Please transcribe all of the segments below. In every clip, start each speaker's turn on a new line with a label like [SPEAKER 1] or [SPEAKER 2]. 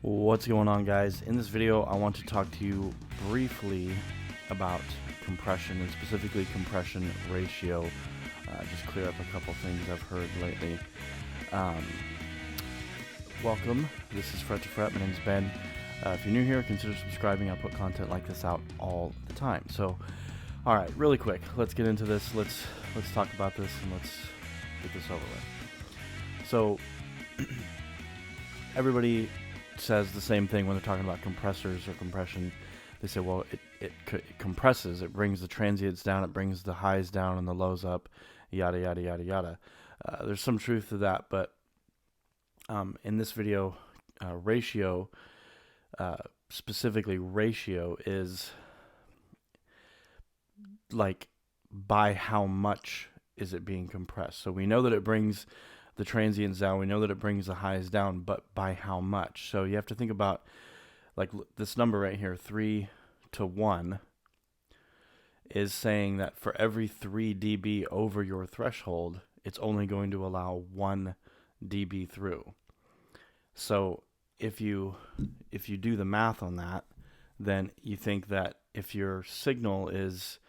[SPEAKER 1] What's going on, guys? In this video I want to talk to you briefly about compression, and specifically compression ratio. Just clear up a couple things I've heard lately. Welcome, this is Fret to Fret. My name's Ben. If you're new here, consider subscribing. I put content like this out all the time. So alright, really quick, let's get into this. Let's talk about this and let's get this over with. So everybody says the same thing when they're talking about compressors or compression. They say, well, it compresses, it brings the transients down, it brings the highs down and the lows up, yada yada yada yada. There's some truth to that, but in this video, ratio, specifically ratio, is like by how much is it being compressed. So we know that it brings the transients down, we know that it brings the highs down, but by how much? So you have to think about, like, this number right here, 3 to 1, is saying that for every 3 dB over your threshold, it's only going to allow 1 dB through. So if you do the math on that, then you think that if your signal is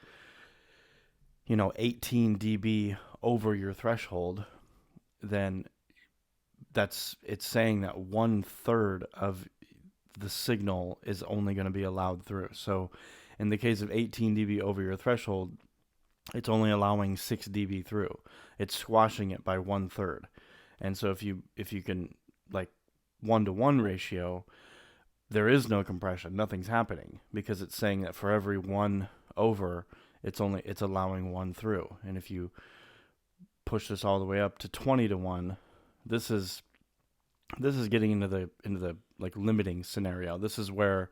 [SPEAKER 1] 18 dB over your threshold, then it's saying that 1/3 of the signal is only going to be allowed through. So in the case of 18 dB over your threshold, it's only allowing 6 dB through. It's squashing it by 1/3. And so if you can, like, 1-to-1 ratio, there is no compression, nothing's happening, because it's saying that for every 1 over, it's allowing 1 through. And if you push this all the way up to 20-to-1, this is getting into the like limiting scenario. This is where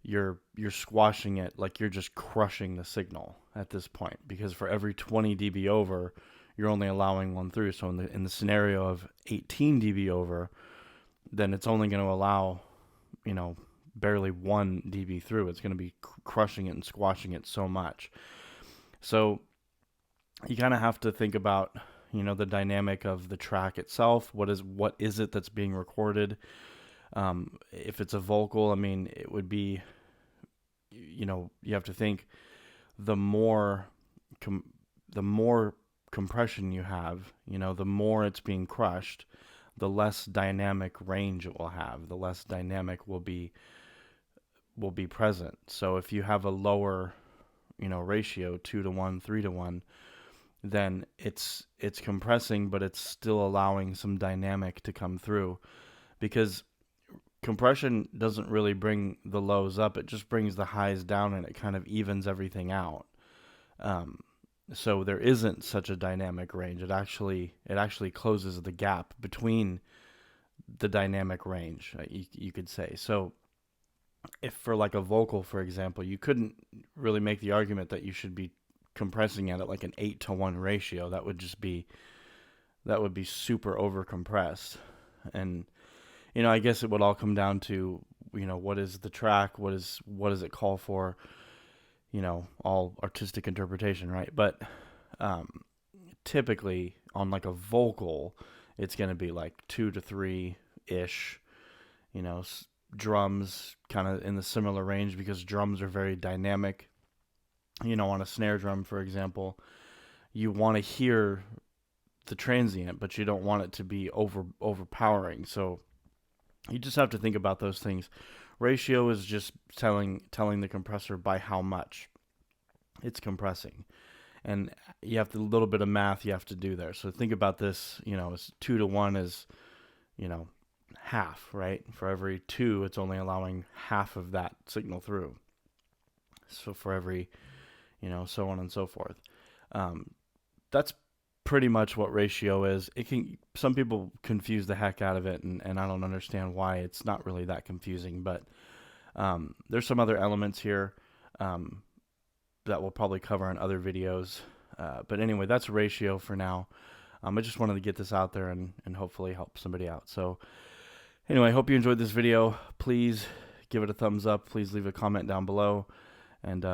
[SPEAKER 1] you're squashing it, like you're just crushing the signal at this point, because for every 20 dB over, you're only allowing 1 through. So in the scenario of 18 dB over, then it's only going to allow barely 1 dB through. It's going to be crushing it and squashing it so much. So you kind of have to think about, the dynamic of the track itself. What is it that's being recorded? If it's a vocal, it would be, you have to think the more compression you have, the more it's being crushed, the less dynamic range it will have, the less dynamic will be present. So if you have a lower, ratio, 2-to-1, 3-to-1, then it's compressing, but it's still allowing some dynamic to come through, because compression doesn't really bring the lows up, it just brings the highs down, and it kind of evens everything out. So there isn't such a dynamic range. It actually closes the gap between the dynamic range, you could say. So if for like a vocal, for example, you couldn't really make the argument that you should be compressing at it like an 8-to-1 ratio. That would be super over compressed. And I guess it would all come down to, what is the track, what does it call for, all artistic interpretation, right? But typically on like a vocal, it's going to be like 2 to 3 ish. Drums kind of in the similar range, because drums are very dynamic. On a snare drum, for example, you want to hear the transient, but you don't want it to be overpowering. So you just have to think about those things. Ratio is just telling the compressor by how much it's compressing. And you have a little bit of math you have to do there. So think about this, it's 2-to-1 is, half, right? For every 2, it's only allowing half of that signal through. So for every, so on and so forth. That's pretty much what ratio is. Some people confuse the heck out of it, and I don't understand why. It's not really that confusing, but there's some other elements here that we'll probably cover in other videos. But anyway, that's ratio for now. I just wanted to get this out there and hopefully help somebody out. So anyway, I hope you enjoyed this video. Please give it a thumbs up. Please leave a comment down below. And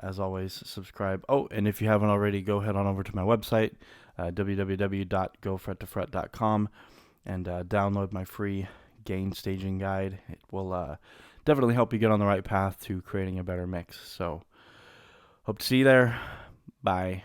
[SPEAKER 1] as always, subscribe. Oh, and if you haven't already, go head on over to my website, www.gofrettofret.com, and download my free gain staging guide. It will definitely help you get on the right path to creating a better mix. So hope to see you there. Bye.